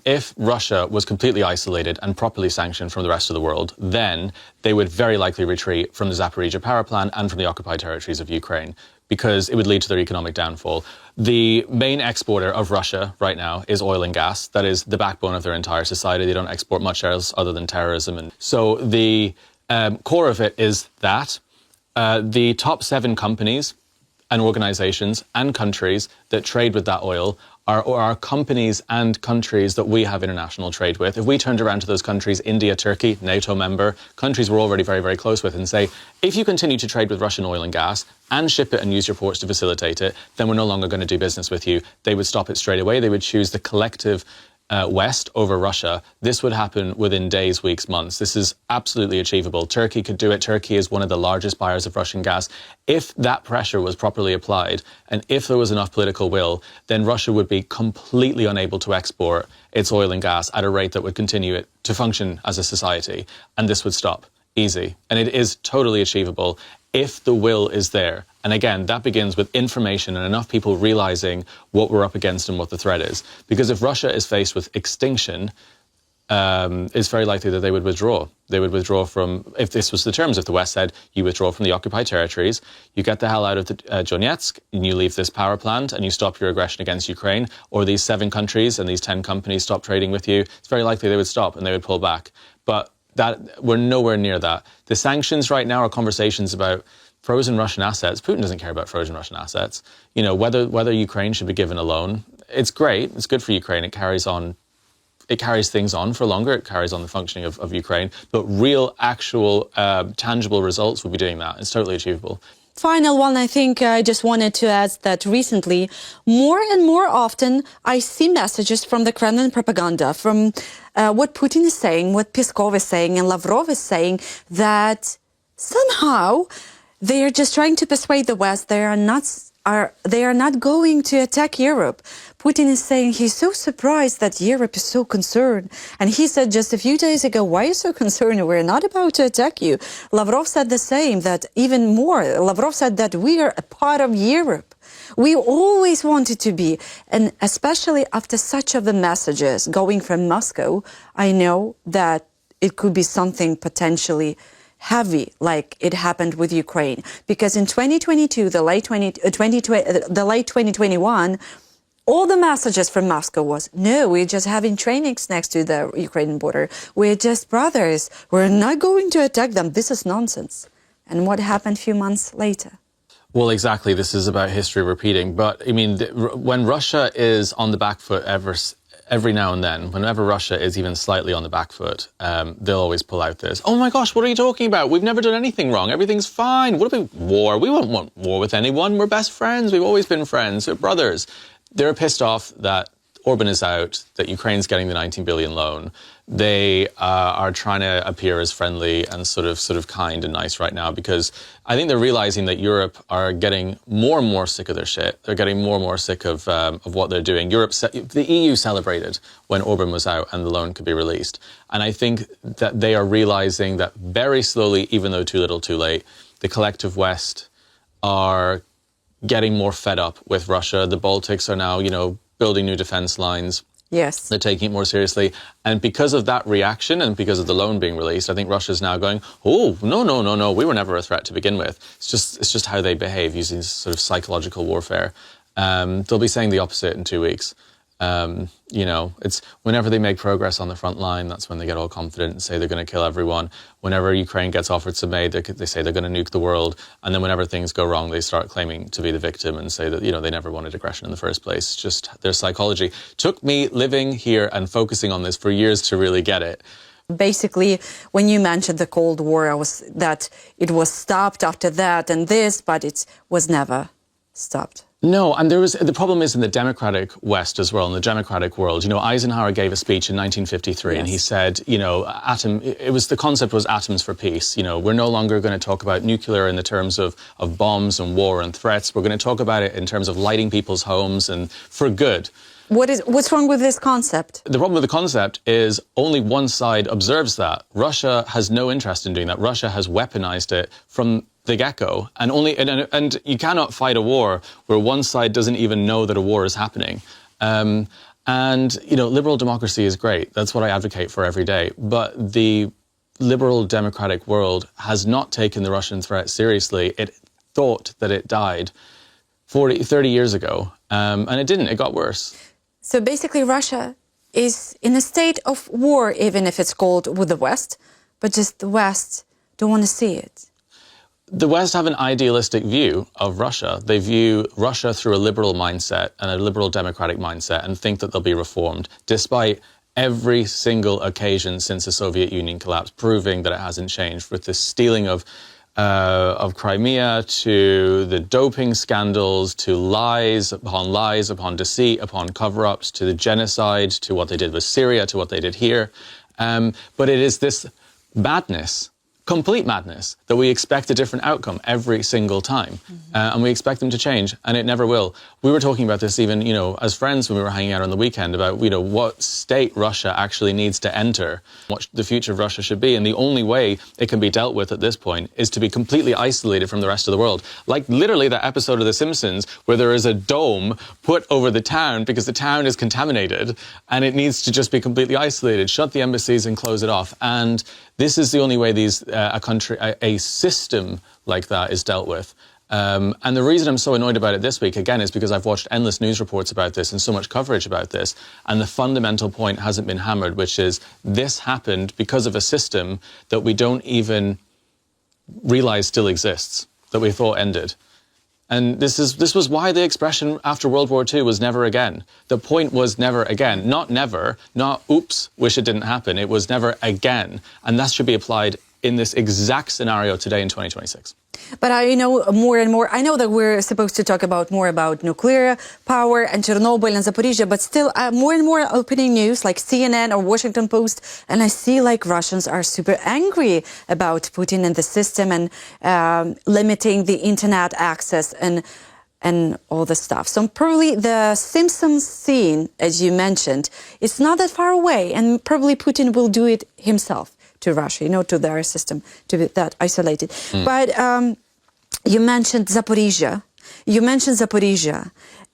if Russia was completely isolated and properly sanctioned from the rest of the world, then they would very likely retreat from the Zaporizhzhia Power Plant and from the occupied territories of Ukraine, because it would lead to their economic downfall. The main exporter of Russia right now is oil and gas. That is the backbone of their entire society. They don't export much else other than terrorism. And so the core of it is that the top 7 companies and organizations and countries that trade with that oil are companies and countries that we have international trade with. If we turned around to those countries, India, Turkey, NATO member, countries we're already very, very close with, and say, if you continue to trade with Russian oil and gas and ship it and use your ports to facilitate it, then we're no longer going to do business with you. They would stop it straight away. They would choose the collective West over Russia. This would happen within days, weeks, months. This is absolutely achievable. Turkey could do it. Turkey is one of the largest buyers of Russian gas. If that pressure was properly applied, and if there was enough political will, then Russia would be completely unable to export its oil and gas at a rate that would continue it to function as a society. And this would stop. Easy. And it is totally achievable if the will is there. And again, that begins with information and enough people realizing what we're up against and what the threat is. Because if Russia is faced with extinction, it's very likely that they would withdraw. They would withdraw from, if this was the terms, if the West said, you withdraw from the occupied territories, you get the hell out of Donetsk, and you leave this power plant, and you stop your aggression against Ukraine, or these 7 countries and these 10 companies stop trading with you, it's very likely they would stop and they would pull back. But that we're nowhere near that. The sanctions right now are conversations about frozen Russian assets. Putin doesn't care about frozen Russian assets. You know, whether Ukraine should be given a loan, it's great. It's good for Ukraine. It carries things on for longer. It carries on the functioning of Ukraine. But real, actual, tangible results will be doing that. It's totally achievable. Final one, I think I just wanted to add that recently, more and more often, I see messages from the Kremlin propaganda, from what Putin is saying, what Peskov is saying, and Lavrov is saying, that somehow they are just trying to persuade the West they are not going to attack Europe. Putin is saying he's so surprised that Europe is so concerned. And he said just a few days ago, why are you so concerned? We're not about to attack you. Lavrov said the same, that even more. Lavrov said that we are a part of Europe. We always wanted to be. And especially after such of the messages going from Moscow, I know that it could be something potentially heavy, like it happened with Ukraine. Because in 2022, the late 2021, all the messages from Moscow was, no, we're just having trainings next to the Ukrainian border. We're just brothers. We're not going to attack them. This is nonsense. And what happened a few months later? Well, exactly. This is about history repeating. But, I mean, when Russia is on the back foot every now and then, whenever Russia is even slightly on the back foot, they'll always pull out this, oh my gosh, what are you talking about? We've never done anything wrong. Everything's fine. What about war? We won't want war with anyone. We're best friends. We've always been friends. We're brothers. They're pissed off that Orban is out, that Ukraine's getting the 19 billion loan. They are trying to appear as friendly and sort of kind and nice right now, because I think they're realizing that Europe are getting more and more sick of their shit. They're getting more and more sick of what they're doing. The EU celebrated when Orban was out and the loan could be released. And I think that they are realizing that very slowly, even though too little too late, the collective West are getting more fed up with Russia. The Baltics are now, you know, building new defense lines. Yes. They're taking it more seriously. And because of that reaction and because of the loan being released, I think Russia's now going, oh, no, we were never a threat to begin with. It's just how they behave using sort of psychological warfare. They'll be saying the opposite in 2 weeks. You know, it's whenever they make progress on the front line, that's when they get all confident and say they're going to kill everyone. Whenever Ukraine gets offered some aid, they say they're going to nuke the world. And then whenever things go wrong, they start claiming to be the victim and say that, you know, they never wanted aggression in the first place. It's just their psychology. Took me living here and focusing on this for years to really get it. Basically, when you mentioned the Cold War, that it was stopped after that and this, but it was never stopped. No, and the problem is in the democratic West as well, in the democratic world. You know, Eisenhower gave a speech in 1953, yes. And he said, you know, the concept was atoms for peace. You know, we're no longer going to talk about nuclear in the terms of bombs and war and threats. We're going to talk about it in terms of lighting people's homes and for good. What's wrong with this concept? The problem with the concept is only one side observes that. Russia has no interest in doing that. Russia has weaponized it from the get-go, and you cannot fight a war where one side doesn't even know that a war is happening. And And, liberal democracy is great. That's what I advocate for every day. But the liberal democratic world has not taken the Russian threat seriously. It thought that it died 30 years ago, and it didn't. It got worse. So basically Russia is in a state of war, even if it's called with the West, but just the West don't want to see it. The West have an idealistic view of Russia. They view Russia through a liberal mindset and a liberal democratic mindset and think that they'll be reformed, despite every single occasion since the Soviet Union collapsed, proving that it hasn't changed, with the stealing of Crimea, to the doping scandals, to lies upon deceit, upon cover-ups, to the genocide, to what they did with Syria, to what they did here. But it is this madness, complete madness, that we expect a different outcome every single time. And we expect them to change, and it never will. We were talking about this even, as friends when we were hanging out on the weekend about, what state Russia actually needs to enter, what the future of Russia should be. And the only way it can be dealt with at this point is to be completely isolated from the rest of the world. Like literally that episode of The Simpsons where there is a dome put over the town because the town is contaminated and it needs to just be completely isolated, shut the embassies and close it off. And this is the only way a system like that is dealt with. And the reason I'm so annoyed about it this week, again, is because I've watched endless news reports about this and so much coverage about this. And the fundamental point hasn't been hammered, which is this happened because of a system that we don't even realize still exists, that we thought ended. And this was why the expression after World War II was never again. The point was never again, not never, not oops, wish it didn't happen. It was never again. And that should be applied in this exact scenario today in 2026. But more and more, I know that we're supposed to talk more about nuclear power and Chernobyl and Zaporizhzhia, but still more and more opening news like CNN or Washington Post, and I see like Russians are super angry about Putin and the system and limiting the internet access and all the stuff. So probably the Simpsons scene, as you mentioned, it's not that far away, and probably Putin will do it himself to Russia, to their system, to be that isolated. But you mentioned Zaporizhzhia.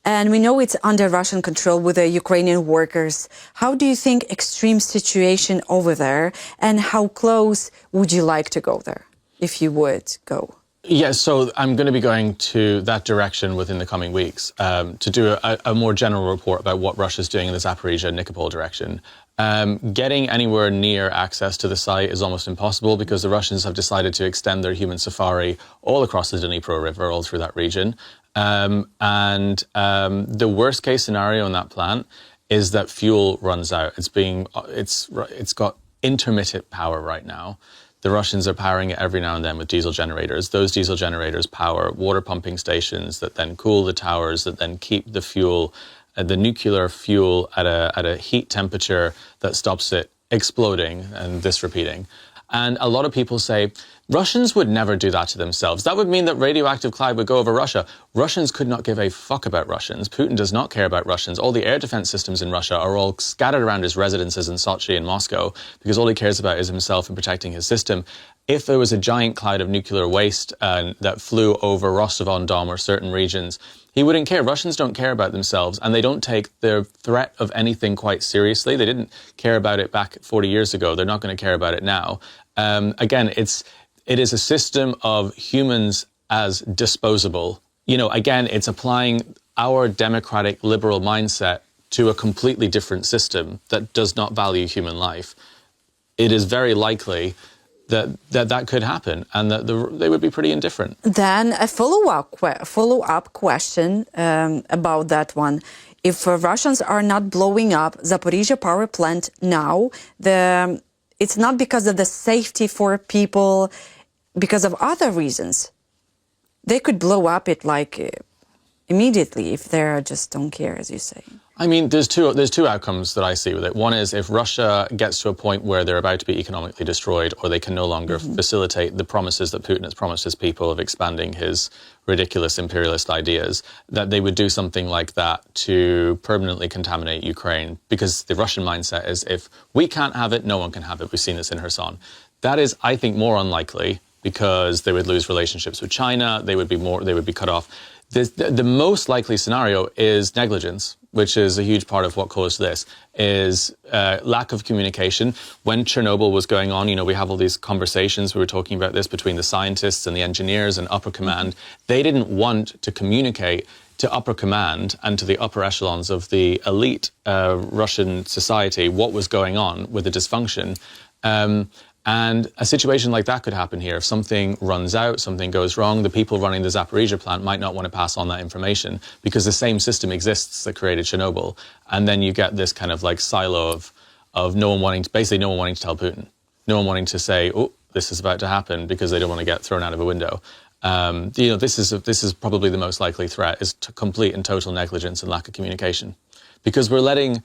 And we know it's under Russian control with the Ukrainian workers. How do you think extreme situation over there, and how close would you like to go there, if you would go? Yeah, so I'm going to be going to that direction within the coming weeks to do a more general report about what Russia's doing in the Zaporizhzhia Nikopol direction. Getting anywhere near access to the site is almost impossible because the Russians have decided to extend their human safari all across the Dnipro River, all through that region. The worst case scenario in that plant is that fuel runs out. It's got intermittent power right now. The Russians are powering it every now and then with diesel generators. Those diesel generators power water pumping stations that then cool the towers, that then keep the fuel, the nuclear fuel at a heat temperature that stops it exploding and this repeating. And a lot of people say, Russians would never do that to themselves. That would mean that radioactive cloud would go over Russia. Russians could not give a fuck about Russians. Putin does not care about Russians. All the air defense systems in Russia are all scattered around his residences in Sochi and Moscow because all he cares about is himself and protecting his system. If there was a giant cloud of nuclear waste that flew over Rostov-on-Don or certain regions, he wouldn't care. Russians don't care about themselves, and they don't take the threat of anything quite seriously. They didn't care about it back 40 years ago. They're not going to care about it now. Again, it is a system of humans as disposable. Again, it's applying our democratic liberal mindset to a completely different system that does not value human life. It is very likely that could happen, and that they would be pretty indifferent. Then a follow-up question about that one. If Russians are not blowing up Zaporizhzhia power plant now, it's not because of the safety for people, because of other reasons. They could blow up it immediately if they just don't care, as you say. I mean, there's two outcomes that I see with it. One is if Russia gets to a point where they're about to be economically destroyed, or they can no longer facilitate the promises that Putin has promised his people of expanding his ridiculous imperialist ideas, that they would do something like that to permanently contaminate Ukraine. Because the Russian mindset is, if we can't have it, no one can have it. We've seen this in Kherson. That is, I think, more unlikely, because they would lose relationships with China. They would be cut off. The most likely scenario is negligence. which is a huge part of what caused this, is lack of communication. When Chernobyl was going on, you know, we have all these conversations, we were talking about this, between the scientists and the engineers and upper command. They didn't want to communicate to upper command and to the upper echelons of the elite Russian society what was going on with the dysfunction. And a situation like that could happen here. If something runs out, something goes wrong, the people running the Zaporizhzhia plant might not want to pass on that information because the same system exists that created Chernobyl. And then you get this kind of like silo of no one wanting to, basically no one wanting to tell Putin. No one wanting to say, oh, this is about to happen, because they don't want to get thrown out of a window. You know, this is probably the most likely threat, is complete and total negligence and lack of communication. Because we're letting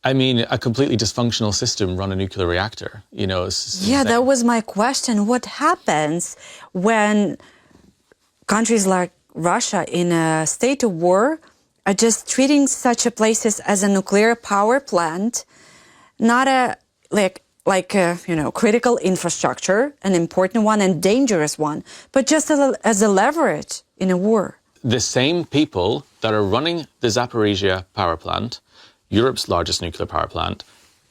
a completely dysfunctional system run a nuclear reactor. You know, yeah, that was my question. What happens when countries like Russia, in a state of war, are just treating such a places as a nuclear power plant, not a you know, critical infrastructure, an important one and dangerous one, but just as a leverage in a war? The same people that are running the Zaporizhzhia power plant, Europe's largest nuclear power plant,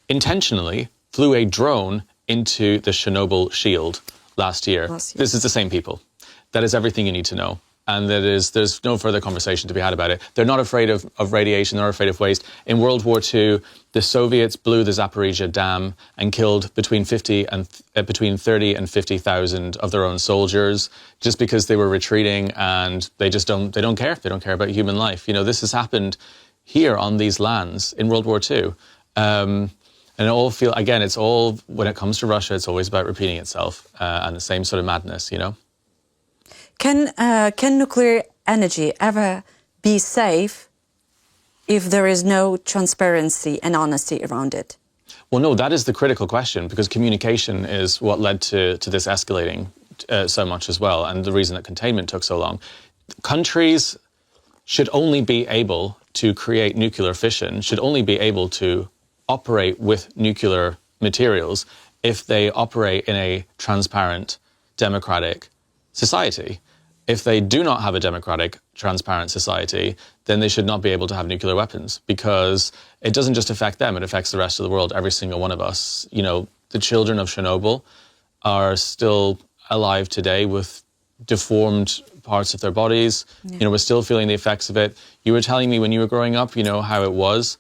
intentionally flew a drone into the Chernobyl shield last year. This is the same people. That is everything you need to know. And there's no further conversation to be had about it. They're not afraid of radiation, they're not afraid of waste. In World War II, the Soviets blew the Zaporizhzhia dam and killed between 30 and 50,000 of their own soldiers just because they were retreating, and they don't care. They don't care about human life. You know, this has happened here on these lands in World War II. And it's all, when it comes to Russia, it's always about repeating itself, and the same sort of madness, you know? Can nuclear energy ever be safe if there is no transparency and honesty around it? Well, no, that is the critical question, because communication is what led to this escalating so much as well, and the reason that containment took so long. Countries should only be able to create nuclear fission, should only be able to operate with nuclear materials if they operate in a transparent, democratic society. If they do not have a democratic, transparent society, then they should not be able to have nuclear weapons, because it doesn't just affect them, it affects the rest of the world, every single one of us. You know, the children of Chernobyl are still alive today with deformed parts of their bodies. Yeah. You know, we're still feeling the effects of it. You were telling me when you were growing up, you know, how it was.